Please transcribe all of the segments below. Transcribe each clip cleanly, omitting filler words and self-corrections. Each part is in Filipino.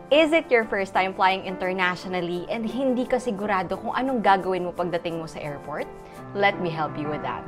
Is it your first time flying internationally and hindi ka sigurado kung anong gagawin mo pagdating mo sa airport? Let me help you with that.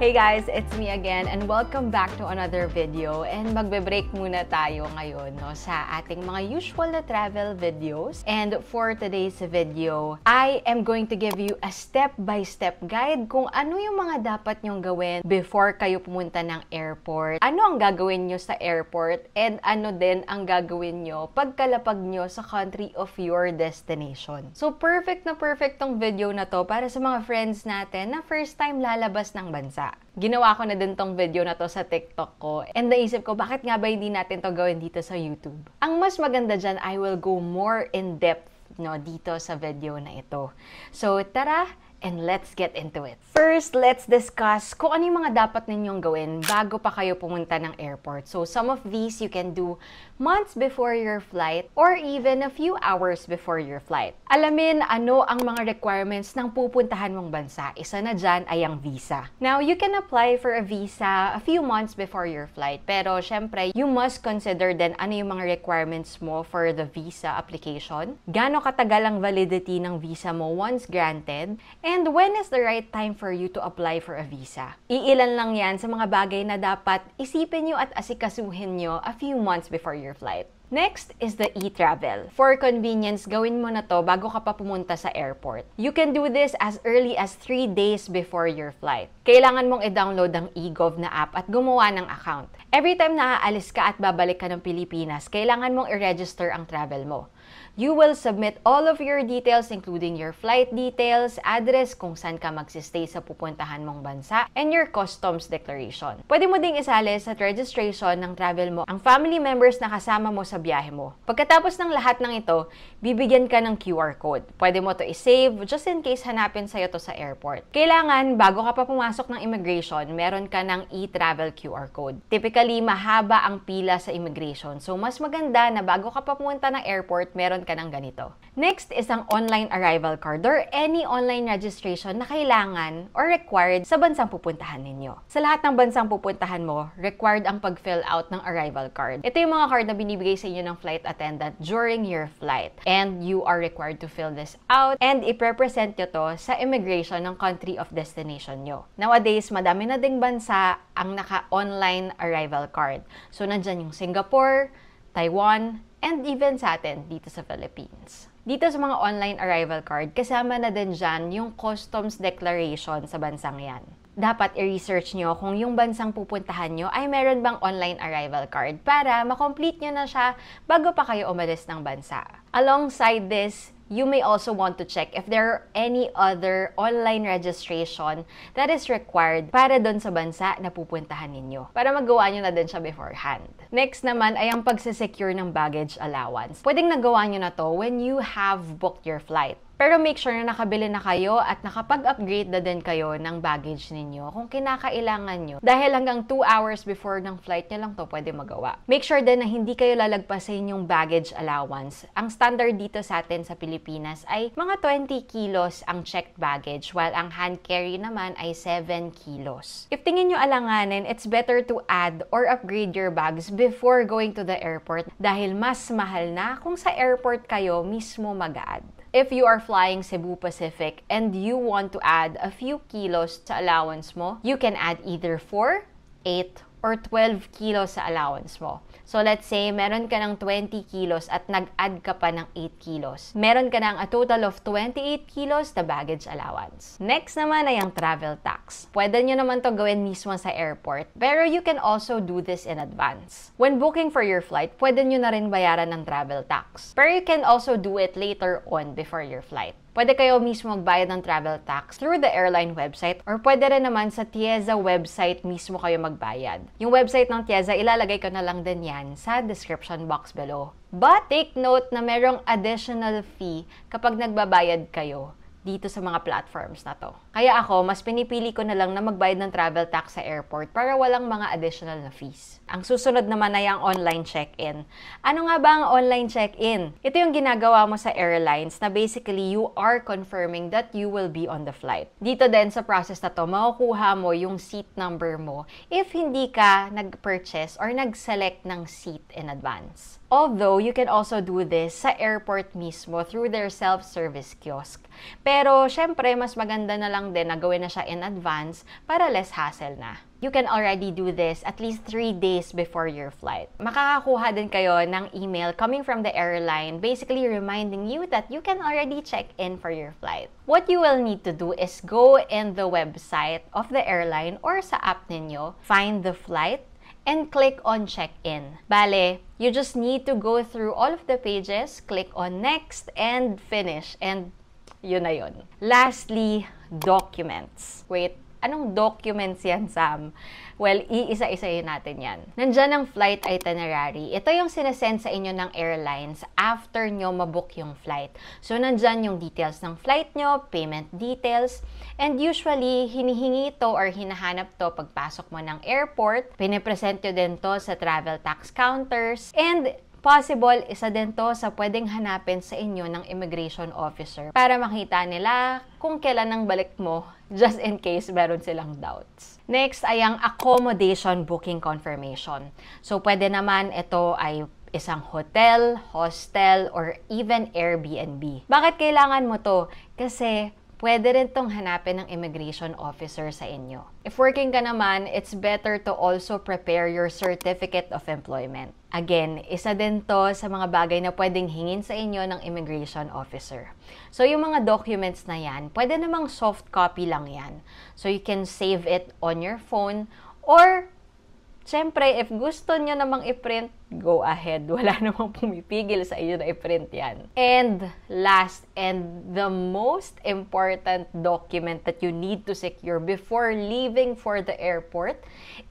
Hey guys, it's me again and welcome back to another video. And magbe-break muna tayo ngayon sa ating mga usual na travel videos. And for today's video, I am going to give you a step-by-step guide kung ano yung mga dapat nyong gawin before kayo pumunta ng airport. Ano ang gagawin nyo sa airport and ano din ang gagawin nyo pagkalapag nyo sa country of your destination. So perfect na perfect tong video na to para sa mga friends natin na first time lalabas ng bansa. Ginawa ko na din tong video na to sa TikTok ko and naisip ko bakit nga ba hindi natin to gawin dito sa YouTube. Ang mas maganda dyan, I will go more in depth dito sa video na ito. So tara, and let's get into it. First, let's discuss kung ano yung mga dapat ninyong gawin bago pa kayo pumunta ng airport. So, some of these you can do months before your flight or even a few hours before your flight. Alamin ano ang mga requirements ng pupuntahan mong bansa. Isa na dyan ay ang visa. Now, you can apply for a visa a few months before your flight. Pero, syempre, you must consider din ano yung mga requirements mo for the visa application. Gaano katagal ang validity ng visa mo once granted. And when is the right time for you to apply for a visa? Iilan lang yan sa mga bagay na dapat isipin nyo at asikasuhin nyo a few months before your flight. Next is the e-travel. For convenience, gawin mo na to bago ka pa pumunta sa airport. You can do this as early as 3 days before your flight. Kailangan mong i-download ang eGov na app at gumawa ng account. Every time na aalis ka at babalik ka ng Pilipinas, kailangan mong i-register ang travel mo. You will submit all of your details including your flight details, address kung saan ka magsistay sa pupuntahan mong bansa, and your customs declaration. Pwede mo ding isali sa registration ng travel mo ang family members na kasama mo sa biyahe mo. Pagkatapos ng lahat ng ito, bibigyan ka ng QR code. Pwede mo to i-save just in case hanapin sa'yo to sa airport. Kailangan, bago ka pa pumasok ng immigration, meron ka ng e-travel QR code. Typically, mahaba ang pila sa immigration. So, mas maganda na bago ka pa pumunta ng airport, meron ka ng ganito. Next is ang online arrival card or any online registration na kailangan or required sa bansang pupuntahan ninyo. Sa lahat ng bansang pupuntahan mo, required ang pag-fill out ng arrival card. Ito yung mga card na binibigay sa inyo ng flight attendant during your flight. And you are required to fill this out and i-represent nyo to sa immigration ng country of destination nyo. Nowadays, madami na ding bansa ang naka-online arrival card. So, nandyan yung Singapore, Taiwan, and even sa atin dito sa Philippines. Dito sa mga online arrival card, kasama na din dyan yung customs declaration sa bansang yan. Dapat i-research nyo kung yung bansang pupuntahan nyo ay meron bang online arrival card para makomplete nyo na siya bago pa kayo umalis ng bansa. Alongside this, you may also want to check if there are any other online registration that is required para doon sa bansa na pupuntahan ninyo. Para magawa nyo na din siya beforehand. Next naman ay ang pagsesecure ng baggage allowance. Pwedeng nagawa nyo na to when you have booked your flight. Pero make sure na nakabili na kayo at nakapag-upgrade na din kayo ng baggage ninyo kung kinakailangan nyo. Dahil hanggang 2 hours before ng flight nyo lang to pwede magawa. Make sure din na hindi kayo lalagpasin yung baggage allowance. Ang standard dito sa atin sa Pilipinas ay mga 20 kilos ang checked baggage while ang hand carry naman ay 7 kilos. If tingin nyo alanganin, it's better to add or upgrade your bags before going to the airport dahil mas mahal na kung sa airport kayo mismo mag-add. If you are flying Cebu Pacific and you want to add a few kilos sa allowance mo, you can add either 4, 8, or 12 kilos sa allowance mo. So let's say, meron ka ng 20 kilos at nag-add ka pa ng 8 kilos. Meron ka ng a total of 28 kilos na baggage allowance. Next naman ay ang travel tax. Pwede nyo naman to gawin mismo sa airport, pero you can also do this in advance. When booking for your flight, pwede nyo na rin bayaran ng travel tax. Pero you can also do it later on before your flight. Pwede kayo mismo magbayad ng travel tax through the airline website or pwede rin naman sa TIEZA website mismo kayo magbayad. Yung website ng TIEZA, ilalagay ko na lang din yan sa description box below. But take note na merong additional fee kapag nagbabayad kayo dito sa mga platforms na to. Kaya ako, mas pinipili ko na lang na magbayad ng travel tax sa airport para walang mga additional na fees. Ang susunod naman ay ang online check-in. Ano nga ba ang online check-in? Ito yung ginagawa mo sa airlines na basically you are confirming that you will be on the flight. Dito din sa process na to, makukuha mo yung seat number mo if hindi ka nag-purchase or nag-select ng seat in advance. Although, you can also do this sa airport mismo through their self-service kiosk. Pero, syempre, mas maganda na lang din na gawin na siya in advance para less hassle na. You can already do this at least 3 days before your flight. Makakakuha din kayo ng email coming from the airline basically reminding you that you can already check in for your flight. What you will need to do is go in the website of the airline or sa app ninyo, find the flight, and click on check-in. Bale, you just need to go through all of the pages, click on next, and finish. And yun na yun. Lastly, documents. Wait, anong documents yan, Sam? Well, iisa-isayin natin yan. Nandyan ang flight itinerary. Ito yung sinesend sa inyo ng airlines after nyo mabook yung flight. So, nandyan yung details ng flight nyo, payment details, and usually, hinihingi to or hinahanap to pagpasok mo ng airport. Pinipresent nyo din to sa travel tax counters, and possible, isa din to sa pwedeng hanapin sa inyo ng immigration officer para makita nila kung kailan ang balik mo, just in case meron silang doubts. Next ay ang accommodation booking confirmation. So, pwede naman ito ay isang hotel, hostel, or even Airbnb. Bakit kailangan mo to? Kasi pwede rin tong hanapin ng immigration officer sa inyo. If working ka naman, it's better to also prepare your certificate of employment. Again, isa din to sa mga bagay na pwedeng hingin sa inyo ng immigration officer. So, yung mga documents na yan, pwede namang soft copy lang yan. So, you can save it on your phone or siyempre, if gusto nyo namang i-print, go ahead. Wala namang pumipigil sa inyo na i-print yan. And last, and the most important document that you need to secure before leaving for the airport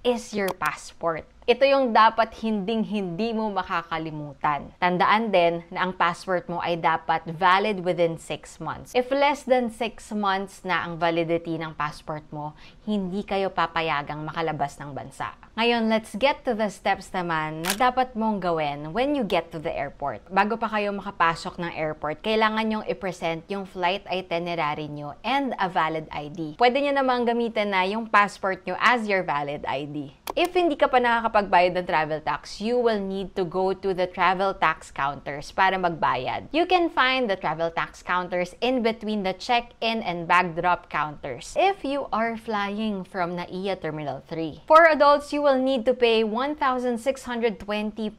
is your passport. Ito yung dapat hinding-hindi mo makakalimutan. Tandaan din na ang passport mo ay dapat valid within 6 months. If less than 6 months na ang validity ng passport mo, hindi kayo papayagang makalabas ng bansa. Ngayon, let's get to the steps naman na dapat mong gawin when you get to the airport. Bago pa kayo makapasok ng airport, kailangan nyong i-present yung flight itinerary nyo and a valid ID. Pwede nyo namang gamitin na yung passport nyo as your valid ID. If hindi ka pa nakakapagbayad ng travel tax, you will need to go to the travel tax counters para magbayad. You can find the travel tax counters in between the check-in and bag drop counters if you are flying from NAIA Terminal 3. For adults, you will need to pay 1,620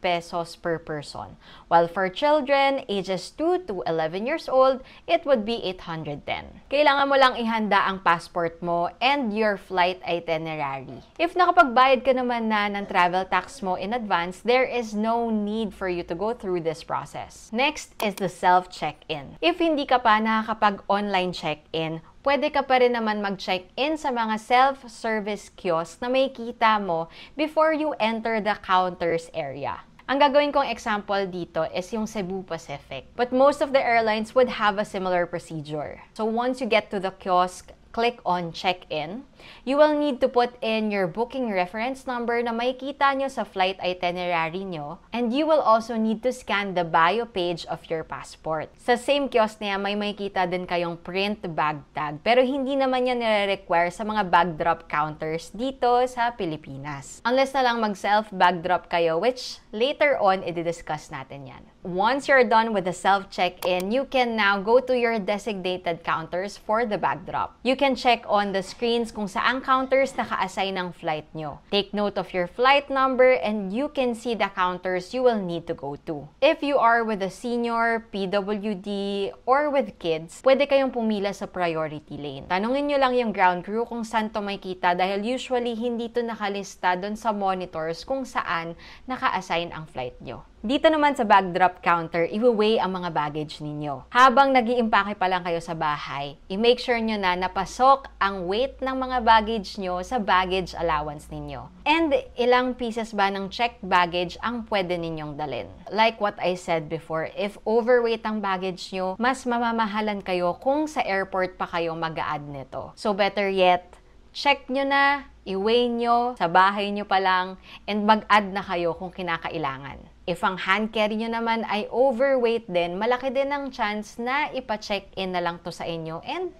pesos per person, while for children ages 2 to 11 years old, it would be 810. Kailangan mo lang ihanda ang passport mo and your flight itinerary. If nakapagbayad ka naman na ng travel tax mo in advance, there is no need for you to go through this process. Next is the self-check-in. If hindi ka pa nakakapag-online check-in, pwede ka pa rin naman mag-check-in sa mga self-service kiosk na may kita mo before you enter the counters area. Ang gagawin kong example dito is yung Cebu Pacific. But most of the airlines would have a similar procedure. So once you get to the kiosk, click on check-in. You will need to put in your booking reference number na makikita nyo sa flight itinerary nyo, and you will also need to scan the bio page of your passport. Sa same kiosk niya, may makikita din kayong print bag tag, pero hindi naman yan nire-require sa mga bag drop counters dito sa Pilipinas. Unless na lang mag-self bag drop kayo, which later on, i-discuss natin yan. Once you're done with the self-check-in, you can now go to your designated counters for the bag drop. You can check on the screens kung saan counters naka-assign ng flight nyo. Take note of your flight number and you can see the counters you will need to go to. If you are with a senior, PWD, or with kids, pwede kayong pumila sa priority lane. Tanungin nyo lang yung ground crew kung saan to makikita dahil usually hindi to nakalista doon sa monitors kung saan naka-assign ang flight nyo. Dito naman sa bag drop counter, i-weigh ang mga baggage ninyo. Habang nag-iimpake pa lang kayo sa bahay, i-make sure nyo na napasok ang weight ng mga baggage nyo sa baggage allowance ninyo. And ilang pieces ba ng checked baggage ang pwede ninyong dalhin. Like what I said before, if overweight ang baggage nyo, mas mamamahalan kayo kung sa airport pa kayo mag-a-add nito. So better yet, check nyo na, i-weigh nyo, sa bahay nyo pa lang, and mag-add na kayo kung kinakailangan. If ang hand carry nyo naman ay overweight din, malaki din ang chance na ipa-check-in na lang to sa inyo and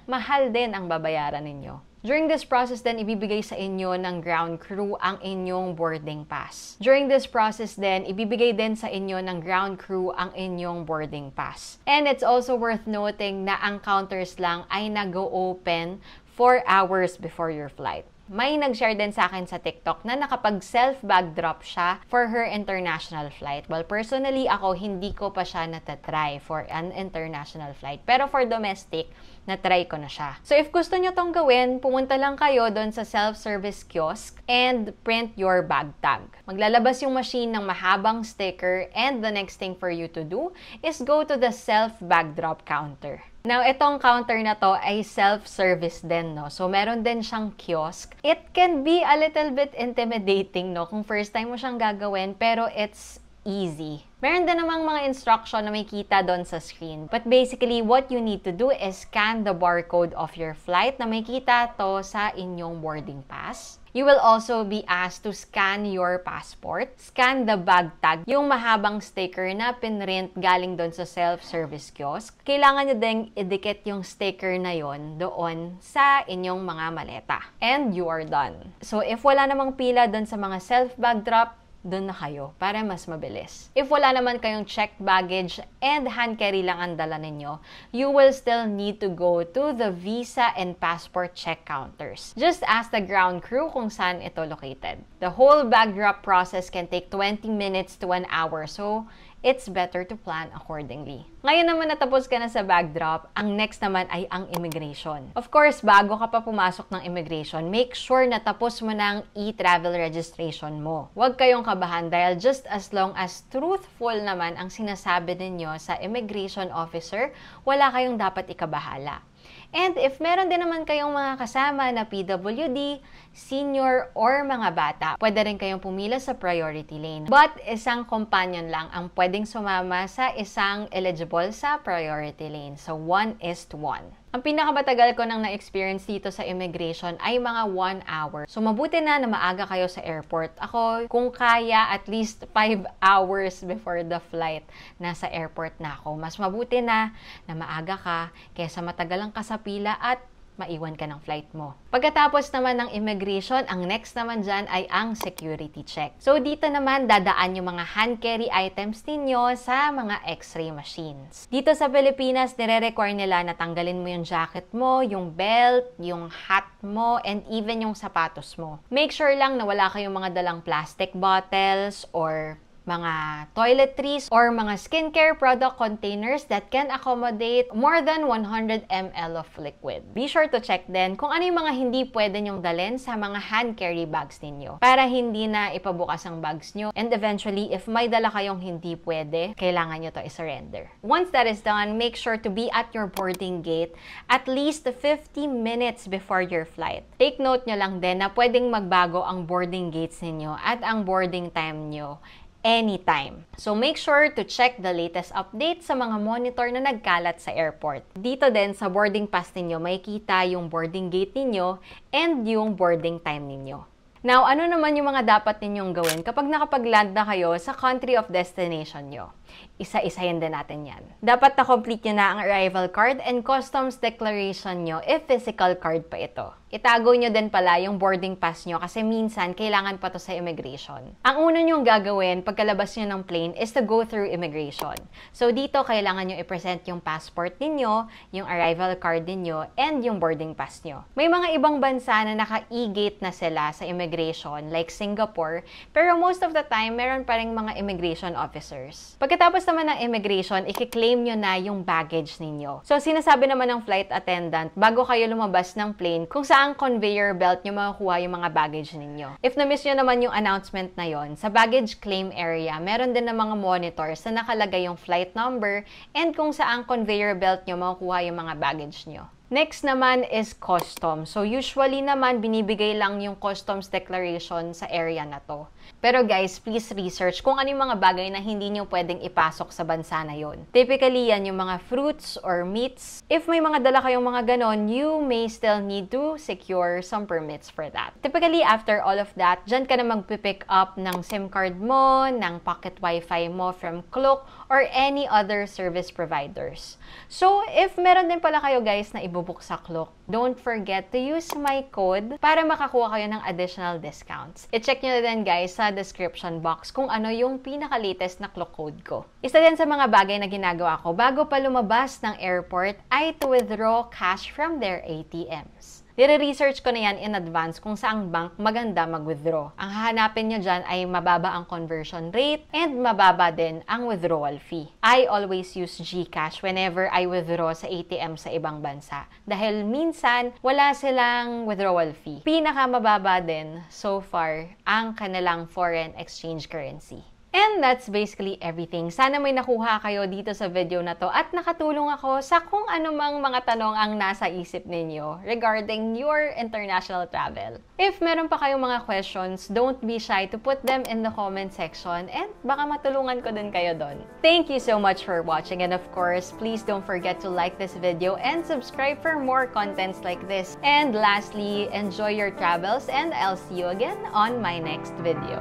mahal din ang babayaran ninyo. During this process then, ibibigay sa inyo ng ground crew ang inyong boarding pass. During this process then, ibibigay din sa inyo ng ground crew ang inyong boarding pass. And it's also worth noting na ang counters lang ay nag-open 4 hours before your flight. May nag-share din sa akin sa TikTok na nakapag-self bag drop siya for her international flight. Well, personally, ako hindi ko pa siya natatry for an international flight. Pero for domestic, na-try ko na siya. So if gusto nyo tong gawin, pumunta lang kayo doon sa self-service kiosk and print your bag tag. Maglalabas yung machine ng mahabang sticker and the next thing for you to do is go to the self bag drop counter. Now, itong counter na to ay self-service din, no? So, meron din siyang kiosk. It can be a little bit intimidating, no? Kung first time mo siyang gagawin, pero it's easy. Meron din namang mga instruction na may kita doon sa screen. But basically, what you need to do is scan the barcode of your flight na may kita to sa inyong boarding pass. You will also be asked to scan your passport, scan the bag tag, yung mahabang sticker na pinrint galing doon sa self-service kiosk. Kailangan nyo ding idikit yung sticker na yon doon sa inyong mga maleta. And you are done. So if wala namang pila doon sa mga self-bag drop, doon na kayo para mas mabilis. If wala naman kayong checked baggage and hand carry lang ang dala ninyo, you will still need to go to the visa and passport check counters. Just ask the ground crew kung saan ito located. The whole bag drop process can take 20 minutes to 1 hour, so it's better to plan accordingly. Ngayon naman natapos ka na sa bag drop, ang next naman ay ang immigration. Of course, bago ka pa pumasok ng immigration, make sure na tapos mo na ang e-travel registration mo. Huwag kayong kabahan dahil just as long as truthful naman ang sinasabi ninyo sa immigration officer, wala kayong dapat ikabahala. And if meron din naman kayong mga kasama na PWD, senior, or mga bata, pwede rin kayong pumila sa priority lane. But isang companion lang ang pwedeng sumama sa isang eligible sa priority lane. So 1:1. Ang pinakamatagal ko nang na-experience dito sa immigration ay mga 1 hour. So mabuti na maaga kayo sa airport. Ako, kung kaya, at least 5 hours before the flight, nasa airport na ako. Mas mabuti na maaga ka kaysa matagalan ka sa pila at maiwan ka ng flight mo. Pagkatapos naman ng immigration, ang next naman dyan ay ang security check. So dito naman dadaan yung mga hand carry items ninyo sa mga x-ray machines. Dito sa Pilipinas, nire-require nila na tanggalin mo yung jacket mo, yung belt, yung hat mo, and even yung sapatos mo. Make sure lang na wala kayong mga dalang plastic bottles or mga toiletries or mga skincare product containers that can accommodate more than 100 ml of liquid. Be sure to check din kung ano yung mga hindi pwede nyong dalhin sa mga hand carry bags ninyo para hindi na ipabukas ang bags nyo, and eventually, if may dala kayong hindi pwede, kailangan nyo to i-surrender. Once that is done, make sure to be at your boarding gate at least 50 minutes before your flight. Take note nyo lang din na pwedeng magbago ang boarding gates ninyo at ang boarding time nyo anytime. So make sure to check the latest update sa mga monitor na nagkalat sa airport. Dito din sa boarding pass ninyo, makikita yung boarding gate ninyo and yung boarding time ninyo. Now, ano naman yung mga dapat ninyong gawin kapag nakapag-land na kayo sa country of destination nyo? Isa-isahin din natin yan. Dapat na-complete nyo na ang arrival card and customs declaration nyo if physical card pa ito. Itago nyo din pala yung boarding pass nyo kasi minsan kailangan pa to sa immigration. Ang una nyong gagawin pagkalabas nyo ng plane is to go through immigration. So dito kailangan nyo i-present yung passport ninyo, yung arrival card ninyo, and yung boarding pass nyo. May mga ibang bansa na naka-e-gate na sila sa immigration like Singapore, pero most of the time meron pa ring mga immigration officers. Pagkatapos naman ng immigration, i-claim nyo na yung baggage ninyo. So sinasabi naman ng flight attendant bago kayo lumabas ng plane kung saan saang conveyor belt nyo makukuha yung mga baggage ninyo. If na-miss nyo naman yung announcement na yon, sa baggage claim area, meron din ng mga monitors na nakalagay yung flight number and kung saang conveyor belt nyo makukuha yung mga baggage nyo. Next naman is customs. So usually naman binibigay lang yung customs declaration sa area na to. Pero guys, please research kung ano yung mga bagay na hindi nyo pwedeng ipasok sa bansa na yon. Typically yan yung mga fruits or meats. If may mga dala kayong mga ganon, you may still need to secure some permits for that. Typically after all of that, dyan ka na magpipick up ng SIM card mo, ng pocket wifi mo from Klook or any other service providers. So if meron din pala kayo guys na ibubuk sa Klook, don't forget to use my code para makakuha kayo ng additional discounts. I-check nyo na din guys sa description box kung ano yung pinaka-latest na Klook code ko. Isa din sa mga bagay na ginagawa ko bago pa lumabas ng airport ay to withdraw cash from their ATMs. Nire-research ko na yan in advance kung saang bank maganda mag-withdraw. Ang hahanapin nyo dyan ay mababa ang conversion rate and mababa din ang withdrawal fee. I always use GCash whenever I withdraw sa ATM sa ibang bansa. Dahil minsan, wala silang withdrawal fee. Pinakamababa din, so far, ang kanilang foreign exchange currency. And that's basically everything. Sana may nakuha kayo dito sa video na to at nakatulong ako sa kung anumang mga tanong ang nasa isip ninyo regarding your international travel. If meron pa kayong mga questions, don't be shy to put them in the comment section and baka matulungan ko din kayo doon. Thank you so much for watching and of course, please don't forget to like this video and subscribe for more contents like this. And lastly, enjoy your travels and I'll see you again on my next video.